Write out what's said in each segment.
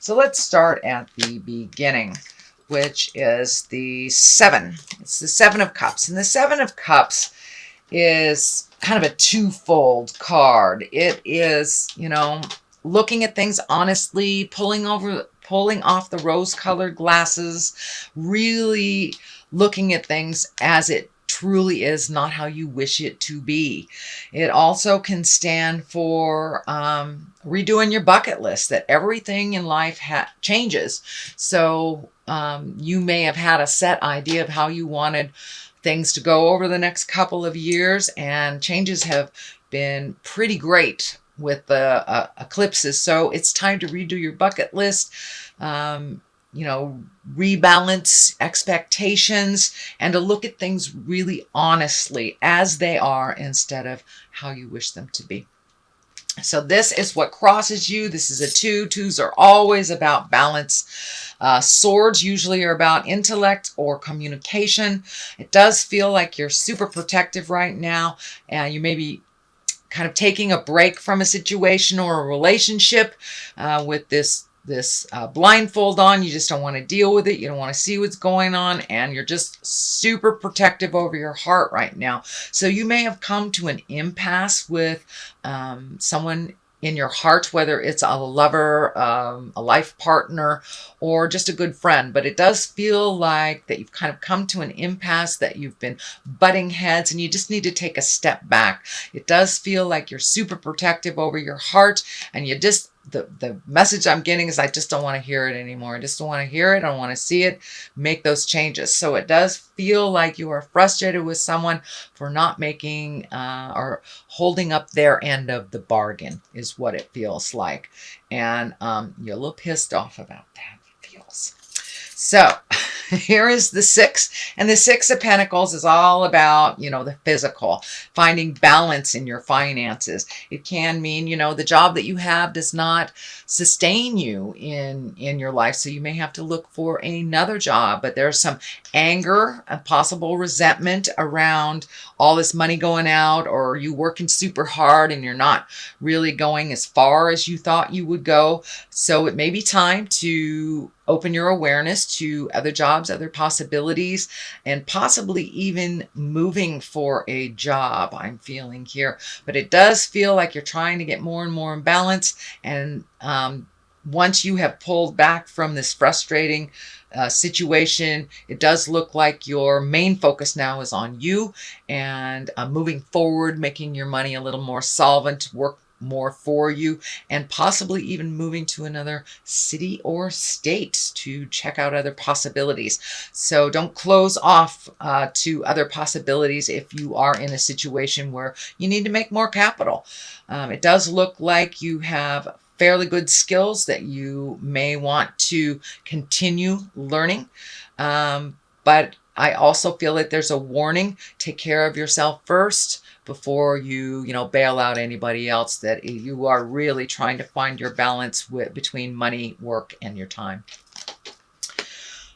So let's start at the beginning, which is the 7. It's the 7 of Cups. And the 7 of Cups is kind of a twofold card. It is, looking at things honestly, pulling off the rose-colored glasses, really looking at things as it truly is, not how you wish it to be. It also can stand for redoing your bucket list, that everything in life changes. So you may have had a set idea of how you wanted things to go over the next couple of years, and changes have been pretty great with the eclipses. So it's time to redo your bucket list, rebalance expectations, and to look at things really honestly as they are instead of how you wish them to be. So this is what crosses you. This is a 2. 2s are always about balance. Swords usually are about intellect or communication. It does feel like you're super protective right now, and you may be kind of taking a break from a situation or a relationship with this blindfold on. You just don't want to deal with it. You don't want to see what's going on, and you're just super protective over your heart right now. So you may have come to an impasse with someone in your heart, whether it's a lover, a life partner, or just a good friend. But it does feel like that you've kind of come to an impasse, that you've been butting heads, and you just need to take a step back. It does feel like you're super protective over your heart, and you just, the message I'm getting is I just don't want to hear it anymore. I just don't want to hear it. I don't want to see it. Make those changes. So it does feel like you are frustrated with someone for not making or holding up their end of the bargain is what it feels like. And you're a little pissed off about that, it feels. So here is the 6. And the 6 of Pentacles is all about, the physical, finding balance in your finances. It can mean, the job that you have does not sustain you in your life. So you may have to look for another job. But there's some anger and possible resentment around all this money going out, or you working super hard and you're not really going as far as you thought you would go. So it may be time to open your awareness to other jobs, other possibilities, and possibly even moving for a job, I'm feeling here. But it does feel like you're trying to get more and more in balance. And once you have pulled back from this frustrating situation, it does look like your main focus now is on you and moving forward, making your money a little more solvent, work more for you, and possibly even moving to another city or state to check out other possibilities. So don't close off to other possibilities if you are in a situation where you need to make more capital. It does look like you have fairly good skills that you may want to continue learning. But I also feel like there's a warning. Take care of yourself first before you, bail out anybody else, that you are really trying to find your balance between money, work, and your time.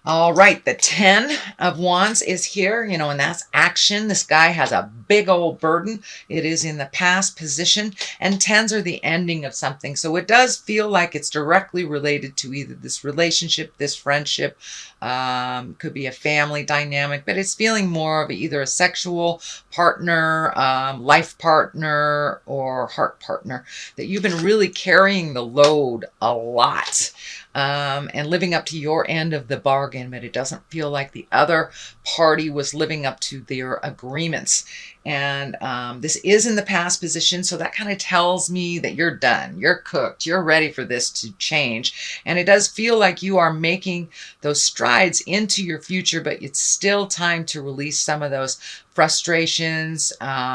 All right, the 10 of Wands is here, and that's action. This guy has a big old burden. It is in the past position, and 10s are the ending of something. So it does feel like it's directly related to either this relationship, this friendship, could be a family dynamic, but it's feeling more of either a sexual partner, life partner, or heart partner, that you've been really carrying the load a lot. And living up to your end of the bargain, but it doesn't feel like the other party was living up to their agreements. And this is in the past position, so that kind of tells me that you're done, you're cooked, you're ready for this to change. And it does feel like you are making those strides into your future, but it's still time to release some of those frustrations,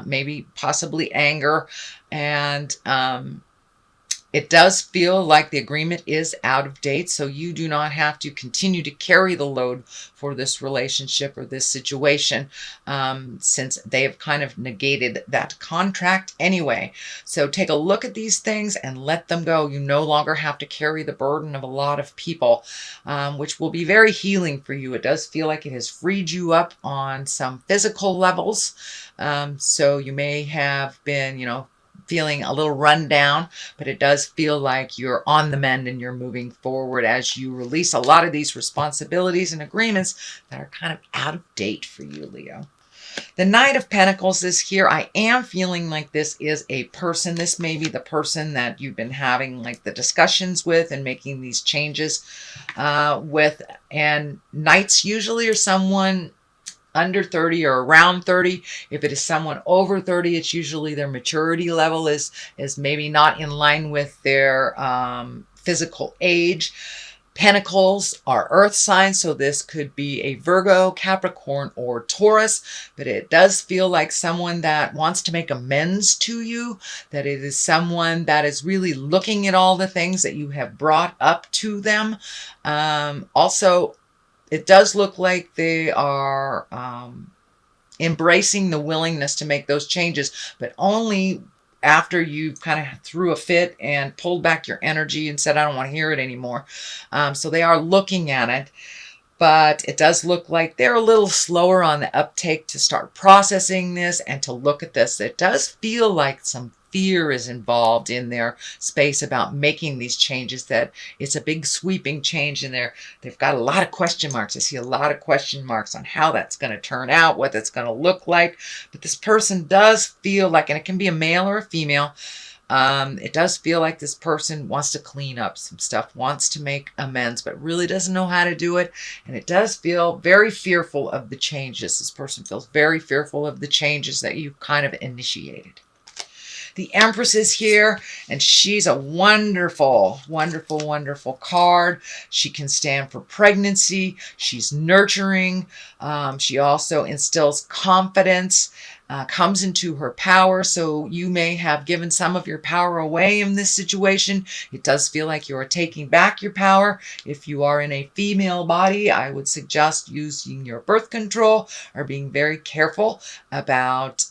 maybe possibly anger, and it does feel like the agreement is out of date, so you do not have to continue to carry the load for this relationship or this situation, since they have kind of negated that contract anyway. So take a look at these things and let them go. You no longer have to carry the burden of a lot of people, which will be very healing for you. It does feel like it has freed you up on some physical levels. So you may have been, feeling a little run down, but it does feel like you're on the mend and you're moving forward as you release a lot of these responsibilities and agreements that are kind of out of date for you, Leo. The Knight of Pentacles is here. I am feeling like this is a person. This may be the person that you've been having like the discussions with and making these changes with. And Knights usually are someone under 30 or around 30. If it is someone over 30, it's usually their maturity level is maybe not in line with their physical age. Pentacles are earth signs, so this could be a Virgo, Capricorn, or Taurus, but it does feel like someone that wants to make amends to you, that it is someone that is really looking at all the things that you have brought up to them. Also, it does look like they are embracing the willingness to make those changes, but only after you kind of threw a fit and pulled back your energy and said, I don't want to hear it anymore. So they are looking at it, but it does look like they're a little slower on the uptake to start processing this and to look at this. It does feel like some fear is involved in their space about making these changes, that it's a big sweeping change in there. They've got a lot of question marks. I see a lot of question marks on how that's going to turn out, what that's going to look like. But this person does feel like, and it can be a male or a female, it does feel like this person wants to clean up some stuff, wants to make amends, but really doesn't know how to do it. And it does feel very fearful of the changes. This person feels very fearful of the changes that you kind of initiated. The Empress is here, and she's a wonderful, wonderful, wonderful card. She can stand for pregnancy. She's nurturing. She also instills confidence, comes into her power. So you may have given some of your power away in this situation. It does feel like you are taking back your power. If you are in a female body, I would suggest using your birth control or being very careful about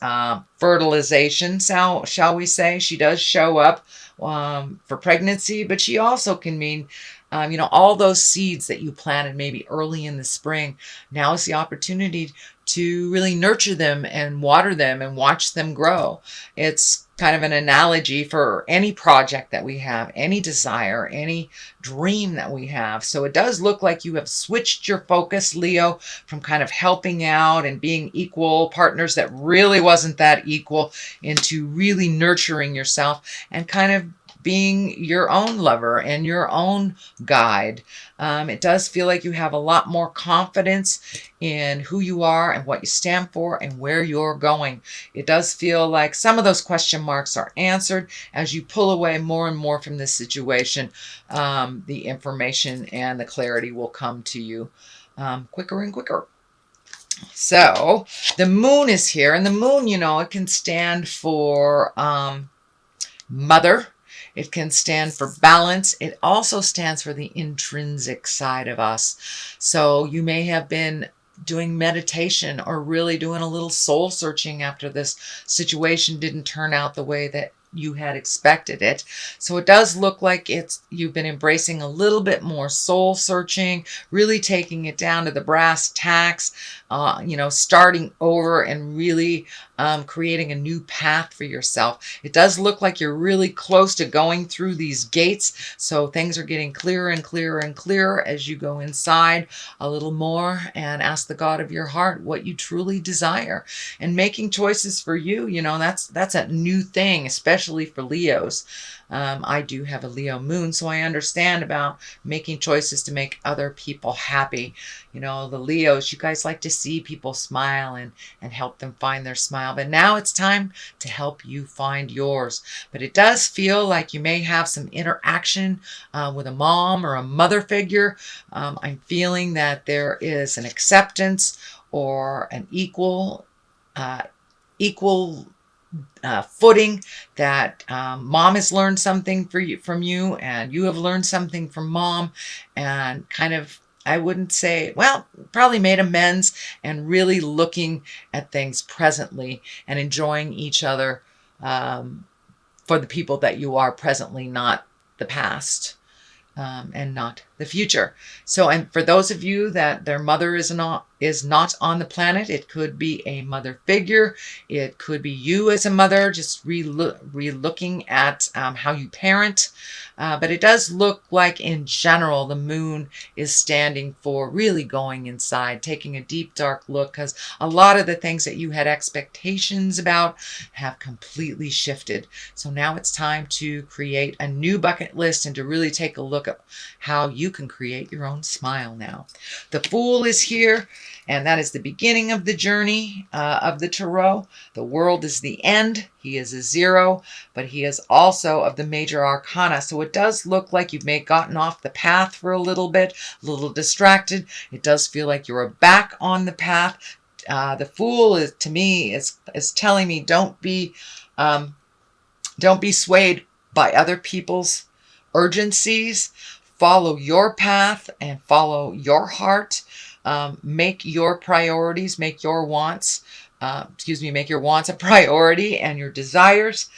fertilization, shall we say. She does show up for pregnancy, but she also can mean all those seeds that you planted maybe early in the spring. Now is the opportunity to really nurture them and water them and watch them grow. It's kind of an analogy for any project that we have, any desire, any dream that we have. So it does look like you have switched your focus, Leo, from kind of helping out and being equal partners that really wasn't that equal, into really nurturing yourself and kind of being your own lover and your own guide. It does feel like you have a lot more confidence in who you are and what you stand for and where you're going. It does feel like some of those question marks are answered as you pull away more and more from this situation. The information and the clarity will come to you quicker and quicker. So the Moon is here, and the Moon, it can stand for mother. It can stand for balance. It also stands for the intrinsic side of us. So you may have been doing meditation or really doing a little soul searching after this situation didn't turn out the way that you had expected it. So it does look like you've been embracing a little bit more soul searching, really taking it down to the brass tacks, starting over and really creating a new path for yourself. It does look like you're really close to going through these gates. So things are getting clearer and clearer and clearer as you go inside a little more and ask the God of your heart what you truly desire. And making choices for you, that's a new thing, especially for Leos. I do have a Leo moon, so I understand about making choices to make other people happy. The Leos, you guys like to see people smile and help them find their smile. But now it's time to help you find yours. But it does feel like you may have some interaction with a mom or a mother figure. I'm feeling that there is an acceptance or an equal footing, that mom has learned something from you and you have learned something from mom, and kind of, I wouldn't say, probably made amends and really looking at things presently and enjoying each other for the people that you are presently, not the past. And not the future. So, and for those of you that their mother is is not on the planet. It could be a mother figure. It could be you as a mother, just re-looking at how you parent. But it does look like, in general, the moon is standing for really going inside, taking a deep, dark look, because a lot of the things that you had expectations about have completely shifted. So now it's time to create a new bucket list and to really take a look at how you can create your own smile now. The Fool is here, and that is the beginning of the journey of the Tarot. The World is the end. He is a 0, but he is also of the major arcana. So it does look like you've gotten off the path for a little bit, a little distracted. It does feel like you're back on the path. The Fool is, to me, is telling me don't be swayed by other people's urgencies. Follow your path and follow your heart. Make your priorities, make your wants, make your wants a priority and your desires.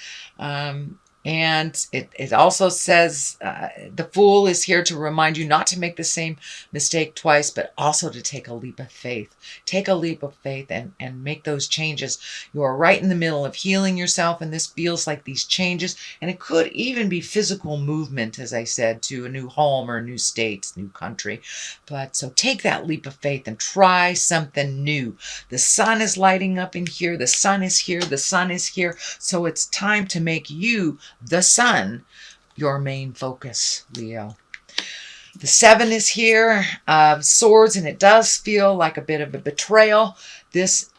And it also says the Fool is here to remind you not to make the same mistake twice, but also to take a leap of faith. Take a leap of faith and make those changes. You are right in the middle of healing yourself, and this feels like these changes. And it could even be physical movement, as I said, to a new home or a new state, new country. But so take that leap of faith and try something new. The sun is lighting up in here. The sun is here. The sun is here. So it's time to make you, the sun, your main focus, Leo. The 7 is here, swords, and it does feel like a bit of a betrayal. This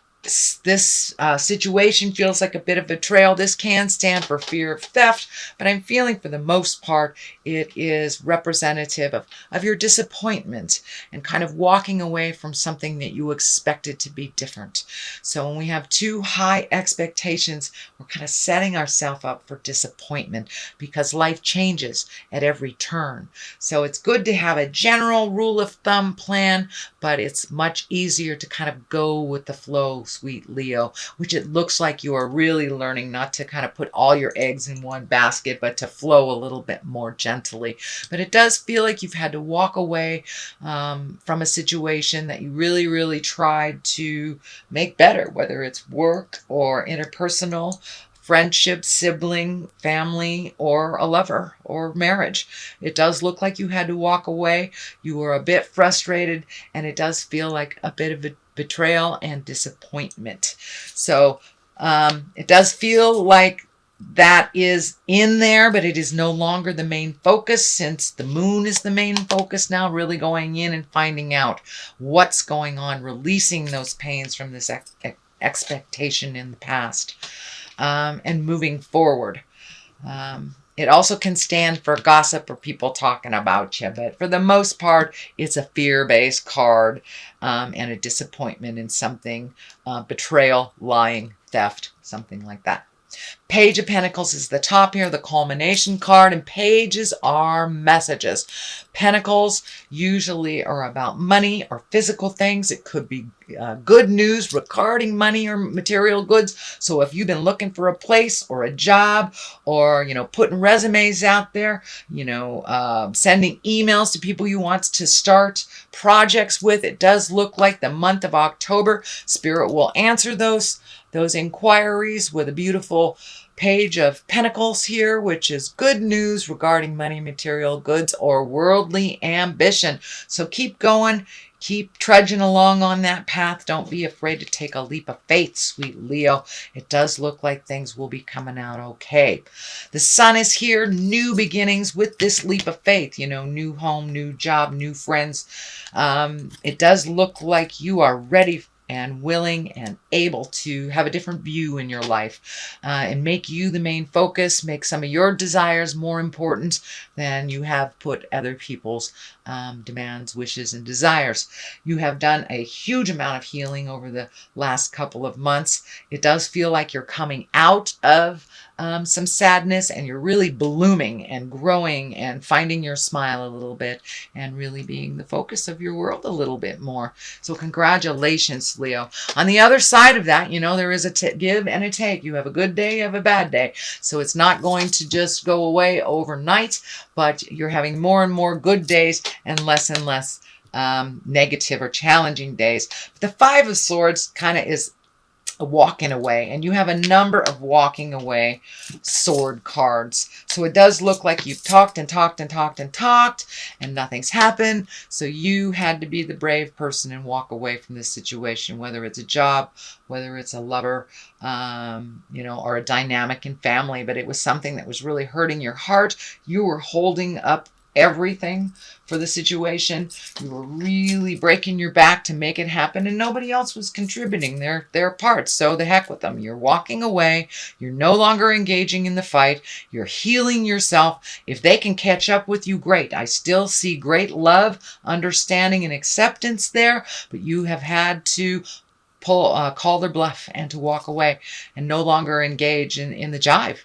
situation feels like a bit of betrayal. This can stand for fear of theft, but I'm feeling for the most part it is representative of your disappointment and kind of walking away from something that you expected to be different. So when we have too high expectations, we're kind of setting ourselves up for disappointment because life changes at every turn. So it's good to have a general rule of thumb plan, but it's much easier to kind of go with the flow, sweet Leo, which it looks like you are really learning not to kind of put all your eggs in one basket, but to flow a little bit more gently. But it does feel like you've had to walk away from a situation that you really, really tried to make better, whether it's work or interpersonal, friendship, sibling, family, or a lover or marriage. It does look like you had to walk away. You were a bit frustrated, and it does feel like a bit of a betrayal and disappointment. So it does feel like that is in there, but it is no longer the main focus, since the moon is the main focus now, really going in and finding out what's going on, releasing those pains from this expectation in the past, and moving forward. It also can stand for gossip or people talking about you, but for the most part, it's a fear-based card, and a disappointment in something, betrayal, lying, theft, something like that. Page of Pentacles is the top here, the culmination card, and pages are messages. Pentacles usually are about money or physical things. It could be good news regarding money or material goods. So if you've been looking for a place or a job, or, putting resumes out there, sending emails to people you want to start projects with, it does look like the month of October, Spirit will answer those inquiries with a beautiful Page of Pentacles here, which is good news regarding money, material goods, or worldly ambition. So keep going. Keep trudging along on that path. Don't be afraid to take a leap of faith, sweet Leo. It does look like things will be coming out okay. The sun is here, new beginnings with this leap of faith. New home, new job, new friends. It does look like you are ready and willing and able to have a different view in your life, and make you the main focus, make some of your desires more important than you have put other people's demands, wishes, and desires. You have done a huge amount of healing over the last couple of months. It does feel like you're coming out of some sadness, and you're really blooming and growing and finding your smile a little bit and really being the focus of your world a little bit more. So congratulations, Leo. On the other side of that, there is a give and a take. You have a good day, you have a bad day. So it's not going to just go away overnight, but you're having more and more good days and less negative or challenging days. But the Five of Swords kind of is a walking away, and you have a number of walking away sword cards. So it does look like you've talked and talked and talked and talked and nothing's happened. So you had to be the brave person and walk away from this situation, whether it's a job, whether it's a lover, you know, or a dynamic in family. But it was something that was really hurting your heart. You were holding up everything for the situation. You were really breaking your back to make it happen, and nobody else was contributing their parts. So the heck with them. You're walking away. You're no longer engaging in the fight. You're healing yourself. If they can catch up with you, great. I still see great love, understanding, and acceptance there, but you have had to call their bluff and to walk away and no longer engage in the jive.